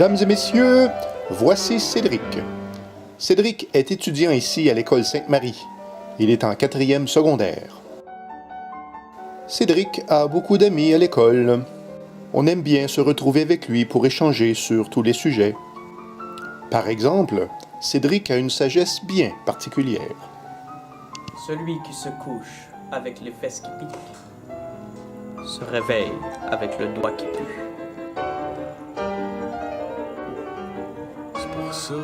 Mesdames et messieurs, voici Cédric. Cédric est étudiant ici à l'école Sainte-Marie. Il est en 4e secondaire. Cédric a beaucoup d'amis à l'école. On aime bien se retrouver avec lui pour échanger sur tous les sujets. Par exemple, Cédric a une sagesse bien particulière. Celui qui se couche avec les fesses qui piquent se réveille avec le doigt qui pue. C'est pour ça.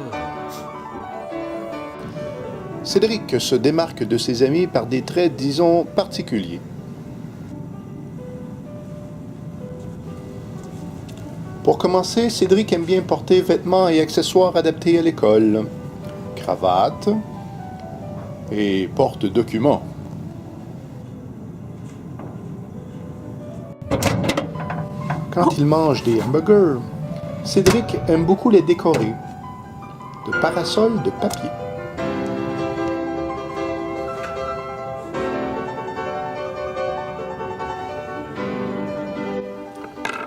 Cédric se démarque de ses amis par des traits, disons, particuliers. Pour commencer, Cédric aime bien porter vêtements et accessoires adaptés à l'école. Cravate et porte-documents. Quand il mange des hamburgers, Cédric aime beaucoup les décorer de parasols de papier.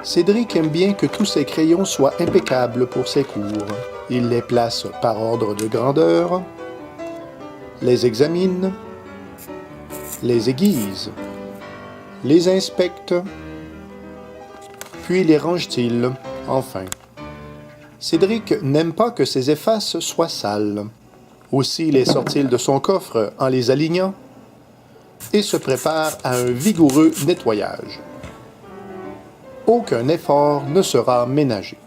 Cédric aime bien que tous ses crayons soient impeccables pour ses cours. Il les place par ordre de grandeur, les examine, les aiguise, les inspecte, puis les range-t-il, enfin. Cédric n'aime pas que ses effaces soient sales. Aussi les sort-il de son coffre en les alignant et se prépare à un vigoureux nettoyage. Aucun effort ne sera ménagé.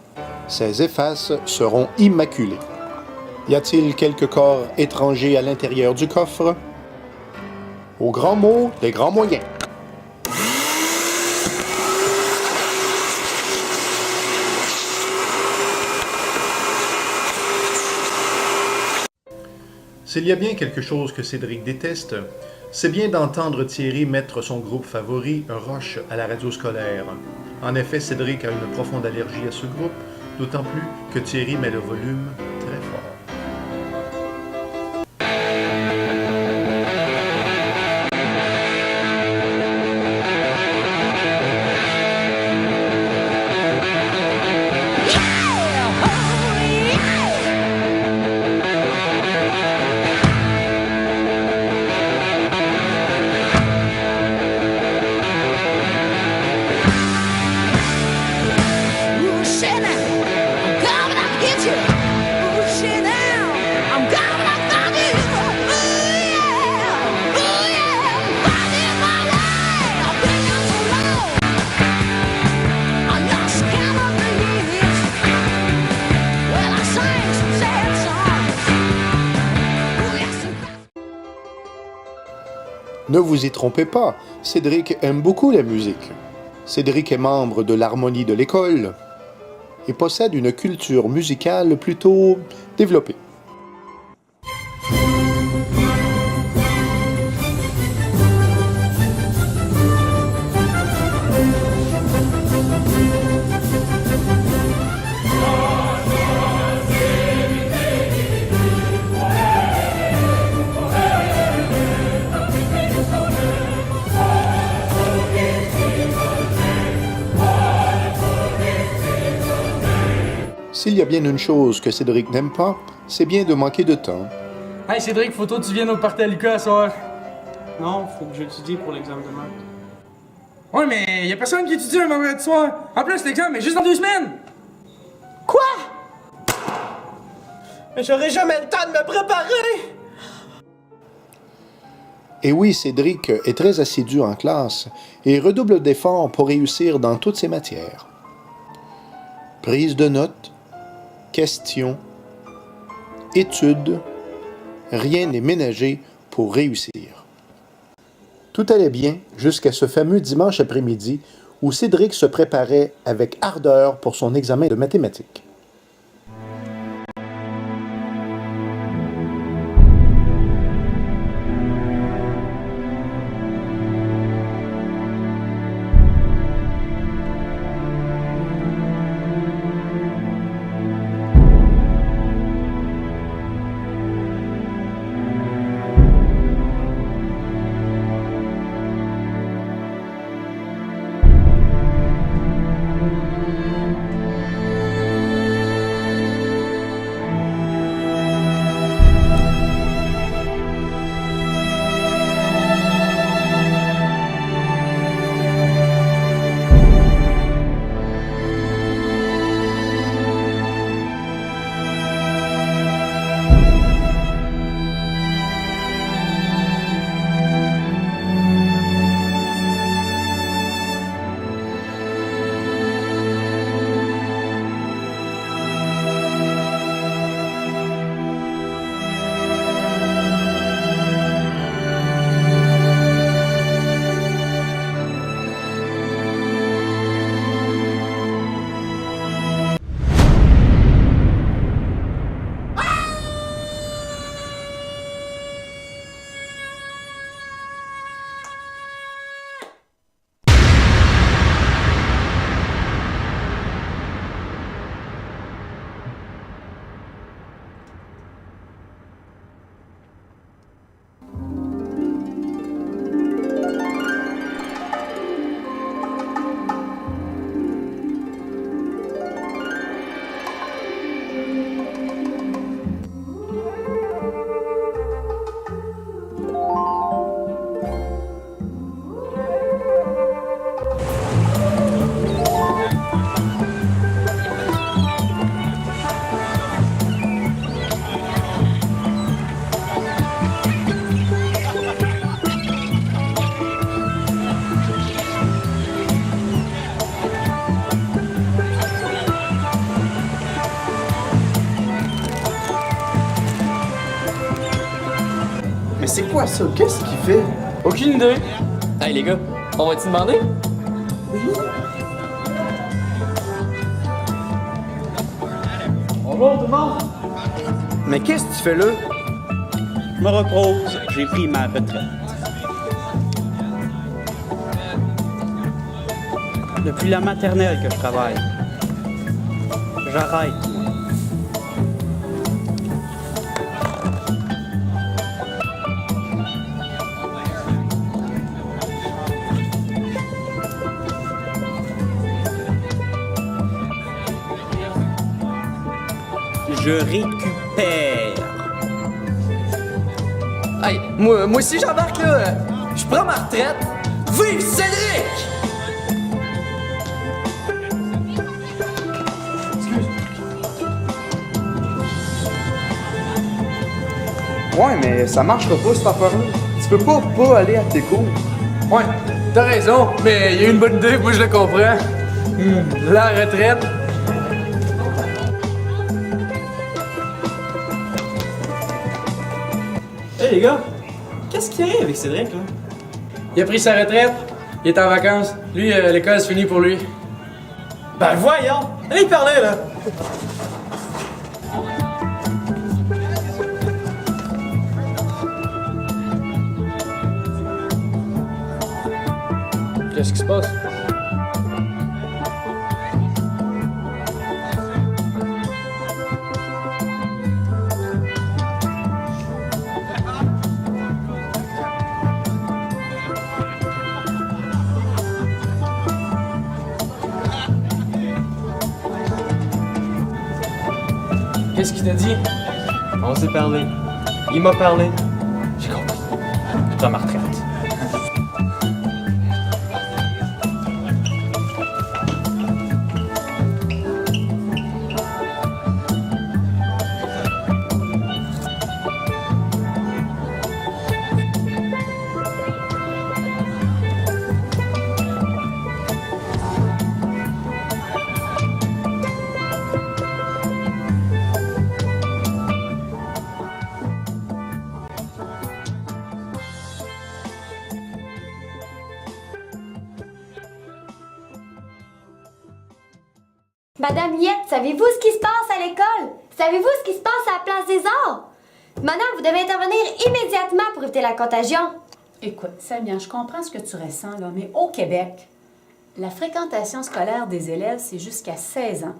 Ces effaces seront immaculées. Y a-t-il quelques corps étrangers à l'intérieur du coffre? Au grand mot, des grands moyens. S'il y a bien quelque chose que Cédric déteste, c'est bien d'entendre Thierry mettre son groupe favori, Roche, à la radio scolaire. En effet, Cédric a une profonde allergie à ce groupe, d'autant plus que Thierry met le volume très fort. Ne vous y trompez pas, Cédric aime beaucoup la musique. Cédric est membre de l'harmonie de l'école et possède une culture musicale plutôt développée. S'il y a bien une chose que Cédric n'aime pas, c'est bien de manquer de temps. Hey Cédric, faut toi que tu viennes au party à Lucas à soir. Non, faut que j'étudie pour l'examen de maths. Ouais, mais y a personne qui étudie un vendredi soir. En plus, l'examen est juste dans 2 semaines. Quoi? Mais j'aurai jamais le temps de me préparer! Et oui, Cédric est très assidu en classe et redouble d'efforts pour réussir dans toutes ses matières. Prise de notes, questions, études, rien n'est ménagé pour réussir. Tout allait bien jusqu'à ce fameux dimanche après-midi où Cédric se préparait avec ardeur pour son examen de mathématiques. Mais c'est quoi ça? Qu'est-ce qu'il fait? Aucune idée. Hey les gars, on va-tu demander? Bonjour tout le monde. Mais qu'est-ce que tu fais là? Je me repose, j'ai pris ma retraite. Depuis la maternelle que je travaille. J'arrête. Je récupère. Hey, moi aussi j'embarque là. Je prends ma retraite. Vive Cédric! Ouais, mais ça marchera pas cette affaire-là. Tu peux pas aller à tes cours. Ouais, t'as raison, mais il y a une bonne idée, moi je le comprends. La retraite. Hey les gars, qu'est-ce qui arrive avec Cédric là? Il a pris sa retraite, il est en vacances. Lui, l'école c'est fini pour lui. Ben voyons! Allez y parler là! Qu'est-ce qui se passe? Qu'est-ce qu'il t'a dit? On s'est parlé. Il m'a parlé. J'ai compris. Je prends ma retraite. Madame Yette, savez-vous ce qui se passe à l'école? Savez-vous ce qui se passe à la place des arts? Madame, vous devez intervenir immédiatement pour éviter la contagion. Écoute, Samia, je comprends ce que tu ressens, là, mais au Québec, la fréquentation scolaire des élèves, c'est jusqu'à 16 ans.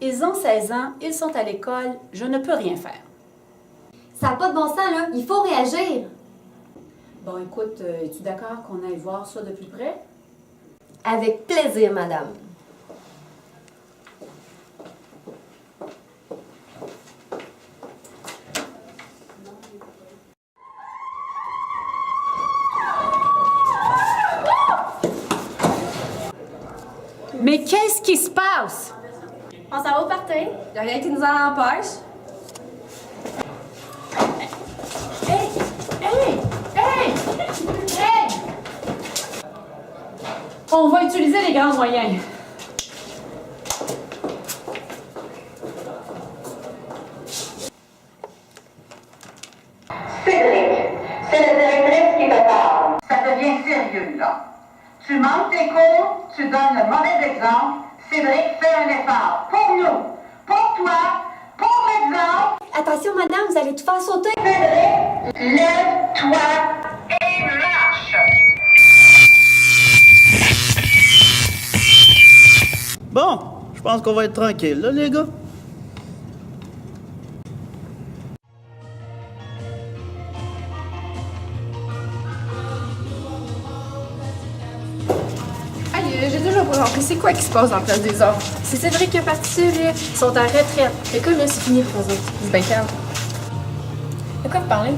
Ils ont 16 ans, ils sont à l'école, je ne peux rien faire. Ça n'a pas de bon sens, là. Il faut réagir. Bon, écoute, es-tu d'accord qu'on aille voir ça de plus près? Avec plaisir, madame. Mais qu'est-ce qui se passe? On s'en va au party. Il n'y a rien qui nous en empêche. Hey! Hey! Hey! Hey! On va utiliser les grands moyens. Cédric, c'est la directrice qui te parle. Ça devient sérieux, là. Tu manques tes cours, tu donnes le mauvais exemple. Cédric, fais un effort. Pour nous, pour toi, pour l'exemple. Attention, madame, vous allez tout faire sauter. Cédric, lève-toi et marche. Bon, je pense qu'on va être tranquille, là, les gars. J'ai toujours pas compris. C'est quoi qui se passe en place des arts? C'est Cédric qui a parti sur lui. Ils sont en retraite. L'école, là, c'est fini pour eux autres. C'est bien calme. De quoi vous parlez?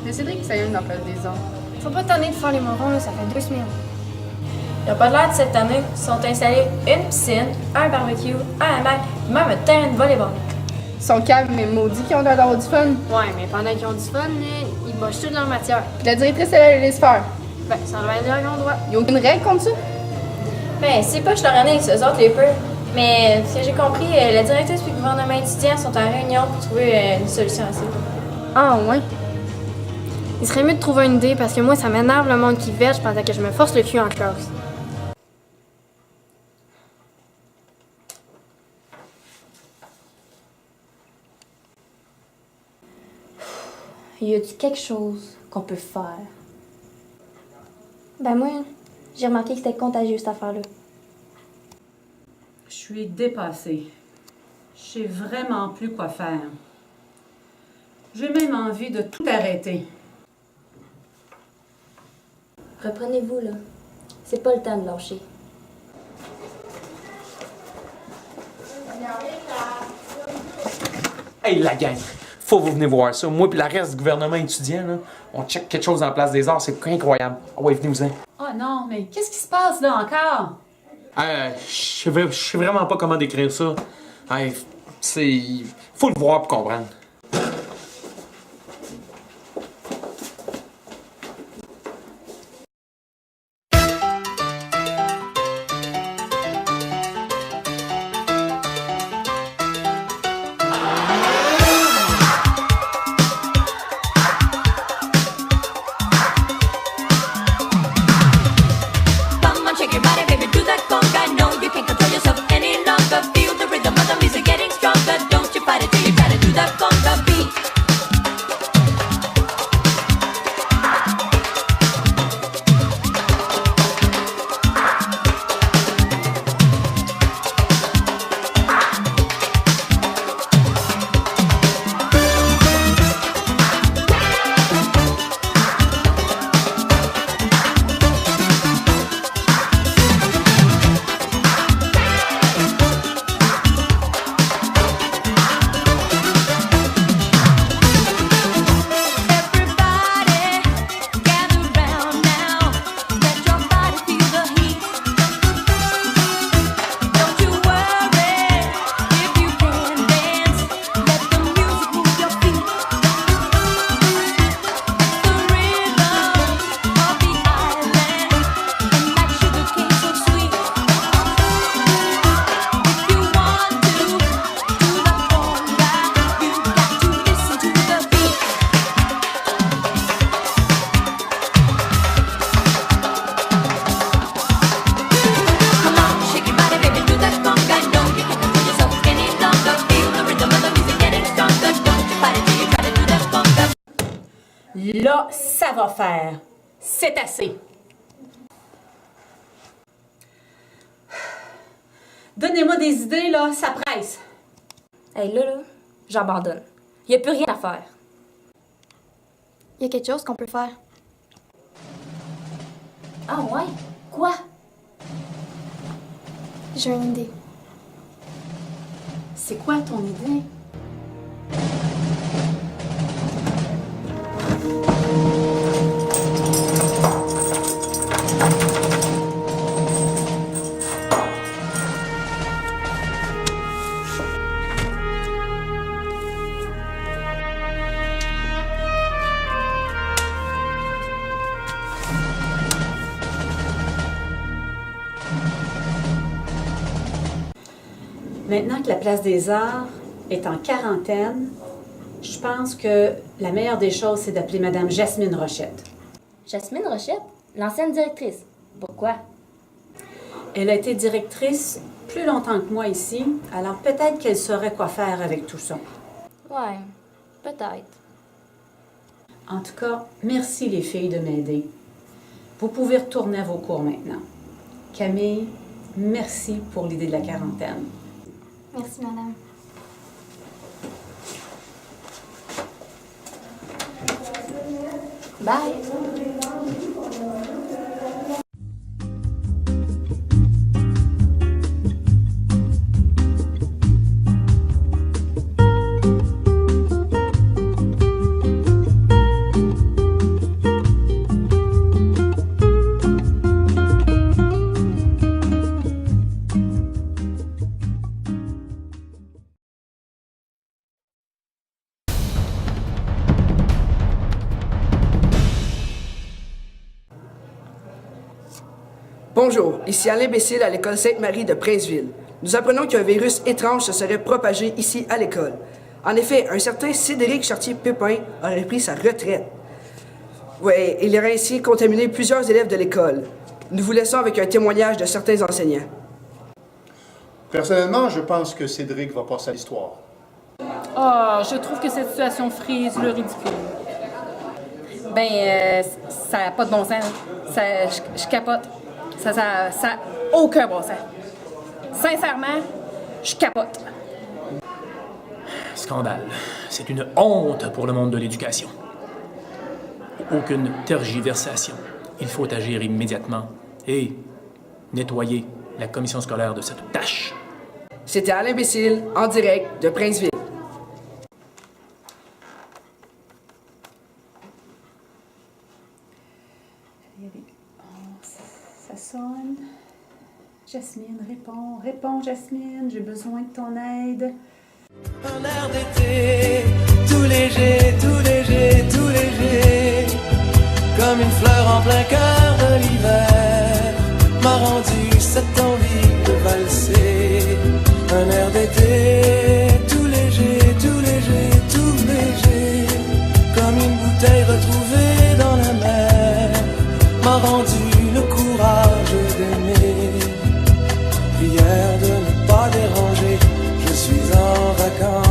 Mais Cédric, ça y est, dans place des arts. Faut pas t'ennuyer de faire les morons, là, ça fait 2 semaines. Y'a pas de l'air de cette année, ils sont installés une piscine, un barbecue, un hamac, et même un terrain de volleyball. Ils sont calmes, mais maudits qui ont l'air d'avoir du fun. Ouais, mais pendant qu'ils ont du fun, ils bossent toute leur matière. La directrice, elle laisse faire. Ben, ça va dire qu'ils ont le droit. Il n'y a aucune règle contre ça? Ben, c'est pas que je leur année avec eux autres, les peurs. Mais, ce que j'ai compris, la directrice et le gouvernement étudiant sont en réunion pour trouver une solution à ça. Ah, ouais. Il serait mieux de trouver une idée parce que moi, ça m'énerve le monde qui verge pendant que je me force le cul en classe. Y a-t-il quelque chose qu'on peut faire? Ben moi, j'ai remarqué que c'était contagieux cette affaire-là. Je suis dépassée. Je sais vraiment plus quoi faire. J'ai même envie de tout arrêter. Reprenez-vous, là. C'est pas le temps de lâcher. Hey, la gang! Faut que vous venez voir ça. Moi et le reste du gouvernement étudiant, là, on check quelque chose dans la place des arts, c'est incroyable. Ah ouais, venez-vous-en. Oh non, mais qu'est-ce qui se passe là encore? Je sais vraiment pas comment décrire ça. Faut le voir pour comprendre. Là, ça va faire. C'est assez. Donnez-moi des idées, là, ça presse. Hey, là, j'abandonne. Y a plus rien à faire. Y a quelque chose qu'on peut faire. Ah ouais? Quoi? J'ai une idée. C'est quoi ton idée? Maintenant que la Place des Arts est en quarantaine, je pense que la meilleure des choses, c'est d'appeler Madame Jasmine Rochette. Jasmine Rochette? L'ancienne directrice. Pourquoi? Elle a été directrice plus longtemps que moi ici, alors peut-être qu'elle saurait quoi faire avec tout ça. Ouais, peut-être. En tout cas, merci les filles de m'aider. Vous pouvez retourner à vos cours maintenant. Camille, merci pour l'idée de la quarantaine. Merci, madame. Bye! Bonjour, ici Alain Bécile à l'école Sainte-Marie de Princeville. Nous apprenons qu'un virus étrange se serait propagé ici à l'école. En effet, un certain Cédric Chartier-Pépin aurait pris sa retraite. Oui, il aurait ainsi contaminé plusieurs élèves de l'école. Nous vous laissons avec un témoignage de certains enseignants. Personnellement, je pense que Cédric va passer à l'histoire. Ah, je trouve que cette situation frise le ridicule. Ça n'a pas de bon sens. Je capote. Ça a aucun bon sens. Sincèrement, je capote. Scandale. C'est une honte pour le monde de l'éducation. Aucune tergiversation. Il faut agir immédiatement et nettoyer la commission scolaire de cette tâche. C'était Alain Bécile, en direct de Princeville. Ça sonne. Jasmine, réponds. Réponds, Jasmine. J'ai besoin de ton aide. Un air d'été, tout léger, tout léger, tout léger, comme une fleur en plein cœur de l'hiver, m'a rendu cette envie de valser. Un air d'été, tout léger, tout léger, tout léger, comme une bouteille retrouvée dans la mer, m'a rendu le courage d'aimer. Prière de ne pas déranger, je suis en vacances.